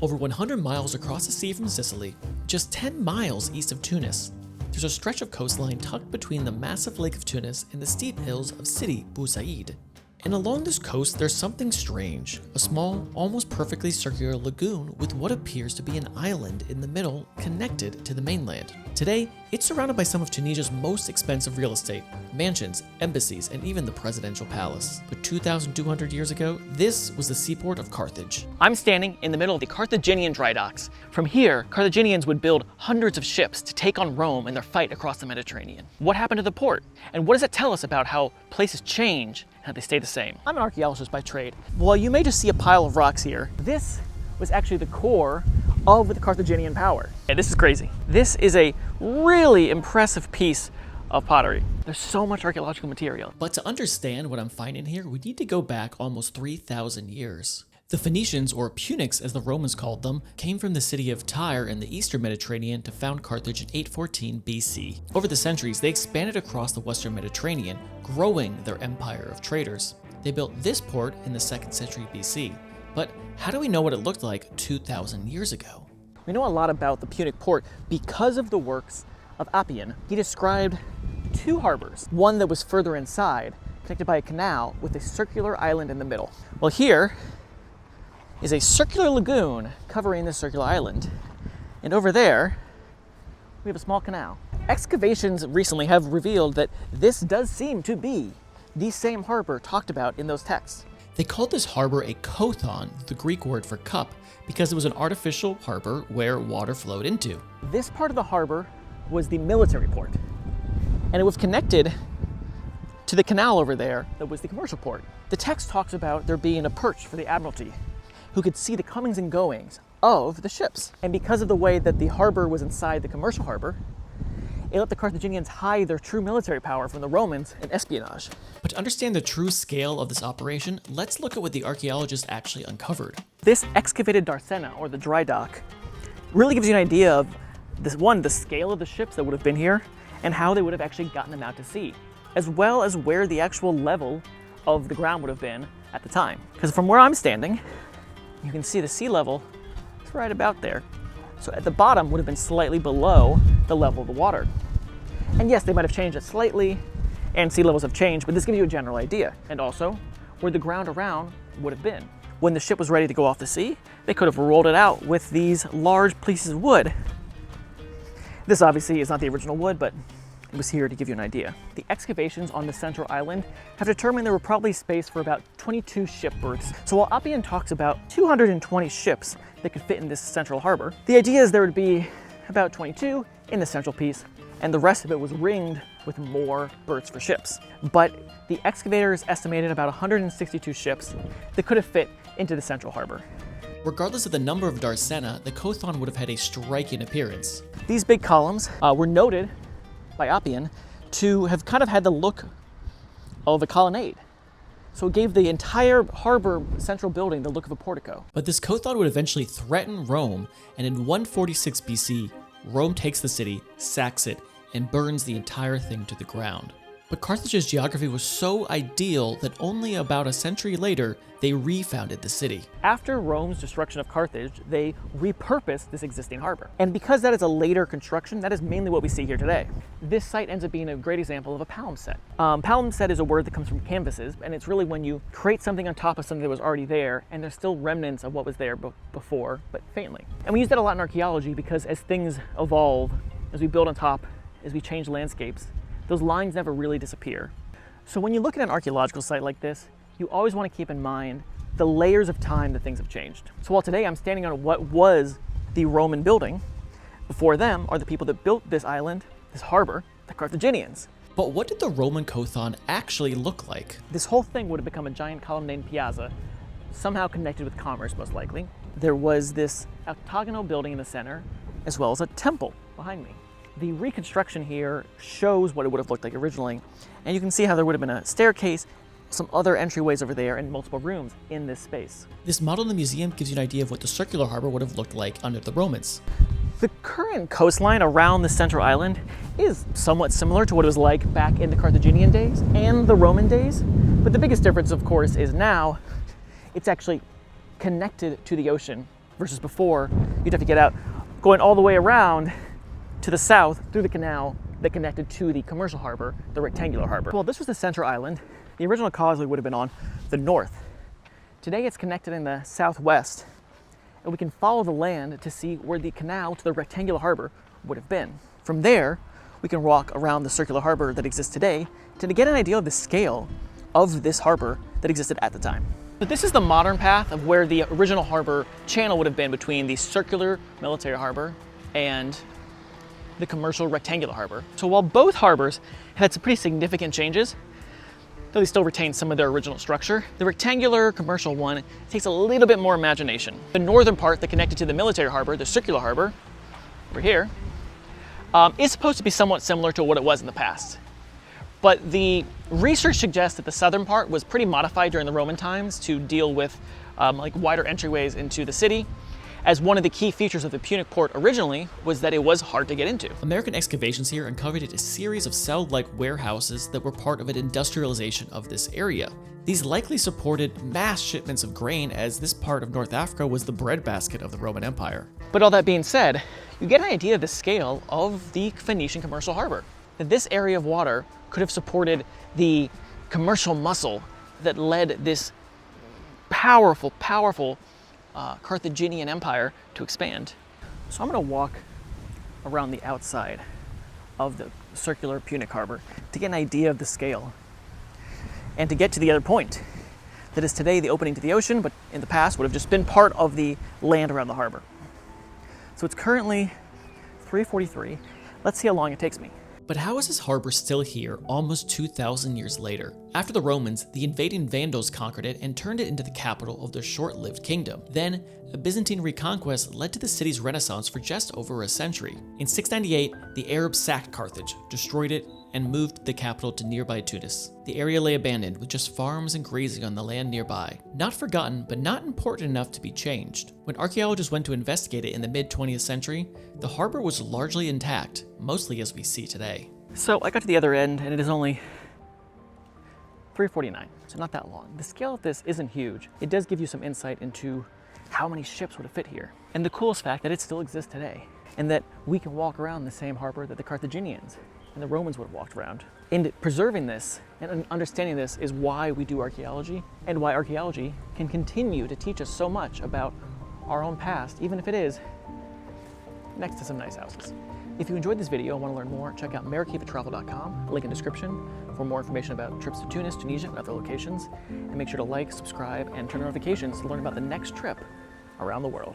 over 100 miles across the sea from Sicily, just 10 miles east of Tunis. There's a stretch of coastline tucked between the massive Lake of Tunis and the steep hills of Sidi Bou Said. And along this coast, there's something strange, a small, almost perfectly circular lagoon with what appears to be an island in the middle connected to the mainland. Today, it's surrounded by some of Tunisia's most expensive real estate, mansions, embassies, and even the presidential palace. But 2,200 years ago, this was the seaport of Carthage. I'm standing in the middle of the Carthaginian dry docks. From here, Carthaginians would build hundreds of ships to take on Rome in their fight across the Mediterranean. What happened to the port? And what does it tell us about how places change and how they stay the same? I'm an archaeologist by trade. While you may just see a pile of rocks here, this was actually the core of the Carthaginian power. And this is crazy. This is a really impressive piece of pottery. There's so much archaeological material. But to understand what I'm finding here, we need to go back almost 3,000 years. The Phoenicians, or Punics as the Romans called them, came from the city of Tyre in the eastern Mediterranean to found Carthage in 814 BC. Over the centuries, they expanded across the western Mediterranean, growing their empire of traders. They built this port in the 2nd century BC. But how do we know what it looked like 2,000 years ago? We know a lot about the Punic port because of the works of Appian. He described two harbors, one that was further inside, connected by a canal with a circular island in the middle. Well, here is a circular lagoon covering this circular island. And over there, we have a small canal. Excavations recently have revealed that this does seem to be the same harbor talked about in those texts. They called this harbor a kothon, the Greek word for cup, because it was an artificial harbor where water flowed into. This part of the harbor was the military port, and it was connected to the canal over there that was the commercial port. The text talks about there being a perch for the admiralty, who could see the comings and goings of the ships. And because of the way that the harbor was inside the commercial harbor, it let the Carthaginians hide their true military power from the Romans in espionage. But to understand the true scale of this operation, let's look at what the archaeologists actually uncovered. This excavated darsena, or the dry dock, really gives you an idea of this one, the scale of the ships that would have been here and how they would have actually gotten them out to sea, as well as where the actual level of the ground would have been at the time. Because from where I'm standing, you can see the sea level is right about there. So at the bottom would have been slightly below the level of the water. And yes, they might have changed it slightly, and sea levels have changed, but this gives you a general idea. And also, where the ground around would have been. When the ship was ready to go off the sea, they could have rolled it out with these large pieces of wood. This obviously is not the original wood, but it was here to give you an idea. The excavations on the central island have determined there were probably space for about 22 ship berths. So while Appian talks about 220 ships that could fit in this central harbor, the idea is there would be about 22 in the central piece, and the rest of it was ringed with more berths for ships. But the excavators estimated about 162 ships that could have fit into the central harbor. Regardless of the number of darsena, the kothon would have had a striking appearance. These big columns were noted by Appian to have kind of had the look of a colonnade. So it gave the entire harbor central building the look of a portico. But this kothon would eventually threaten Rome, and in 146 BC, Rome takes the city, sacks it, and burns the entire thing to the ground. But Carthage's geography was so ideal that only about a century later, they refounded the city. After Rome's destruction of Carthage, they repurposed this existing harbor. And because that is a later construction, that is mainly what we see here today. This site ends up being a great example of a palimpsest. Palimpsest is a word that comes from canvases, and it's really when you create something on top of something that was already there, and there's still remnants of what was there before, but faintly. And we use that a lot in archaeology because as things evolve, as we build on top, as we change landscapes, those lines never really disappear. So when you look at an archaeological site like this, you always want to keep in mind the layers of time that things have changed. So while today I'm standing on what was the Roman building, before them are the people that built this island, this harbor, the Carthaginians. But what did the Roman kothon actually look like? This whole thing would have become a giant colonnade piazza, somehow connected with commerce most likely. There was this octagonal building in the center, as well as a temple behind me. The reconstruction here shows what it would have looked like originally, and you can see how there would have been a staircase, some other entryways over there, and multiple rooms in this space. This model in the museum gives you an idea of what the circular harbor would have looked like under the Romans. The current coastline around the central island is somewhat similar to what it was like back in the Carthaginian days and the Roman days, but the biggest difference, of course, is now it's actually connected to the ocean versus before you'd have to get out going all the way around to the south through the canal that connected to the commercial harbor, the rectangular harbor. Well, this was the center island. The original causeway would have been on the north. Today it's connected in the southwest, and we can follow the land to see where the canal to the rectangular harbor would have been. From there, we can walk around the circular harbor that exists today to get an idea of the scale of this harbor that existed at the time. But this is the modern path of where the original harbor channel would have been between the circular military harbor and the commercial rectangular harbor. So while both harbors had some pretty significant changes, though they still retain some of their original structure, the rectangular commercial one takes a little bit more imagination. The northern part that connected to the military harbor, the circular harbor, over here, is supposed to be somewhat similar to what it was in the past. But the research suggests that the southern part was pretty modified during the Roman times to deal with like wider entryways into the city, as one of the key features of the Punic port originally was that it was hard to get into. American excavations here uncovered a series of cell-like warehouses that were part of an industrialization of this area. These likely supported mass shipments of grain, as this part of North Africa was the breadbasket of the Roman Empire. But all that being said, you get an idea of the scale of the Phoenician commercial harbor. That this area of water could have supported the commercial muscle that led this powerful Carthaginian empire to expand. So I'm going to walk around the outside of the circular Punic harbor to get an idea of the scale and to get to the other point that is today the opening to the ocean, but in the past would have just been part of the land around the harbor. So it's currently 3:43. Let's see how long it takes me. But how is this harbor still here almost 2,000 years later? After the Romans, the invading Vandals conquered it and turned it into the capital of their short-lived kingdom. Then, a Byzantine reconquest led to the city's renaissance for just over a century. In 698, the Arabs sacked Carthage, destroyed it, and moved the capital to nearby Tunis. The area lay abandoned, with just farms and grazing on the land nearby. Not forgotten, but not important enough to be changed. When archaeologists went to investigate it in the mid-20th century, the harbor was largely intact, mostly as we see today. So I got to the other end, and it is only 3:49, so not that long. The scale of this isn't huge. It does give you some insight into how many ships would have fit here. And the coolest fact that it still exists today, and that we can walk around the same harbor that the Carthaginians and the Romans would have walked around. And preserving this and understanding this is why we do archaeology, and why archaeology can continue to teach us so much about our own past, even if it is next to some nice houses. If you enjoyed this video and want to learn more, check out marikeepatravel.com, link in description for more information about trips to Tunis, Tunisia, and other locations. And make sure to like, subscribe, and turn on notifications to learn about the next trip around the world.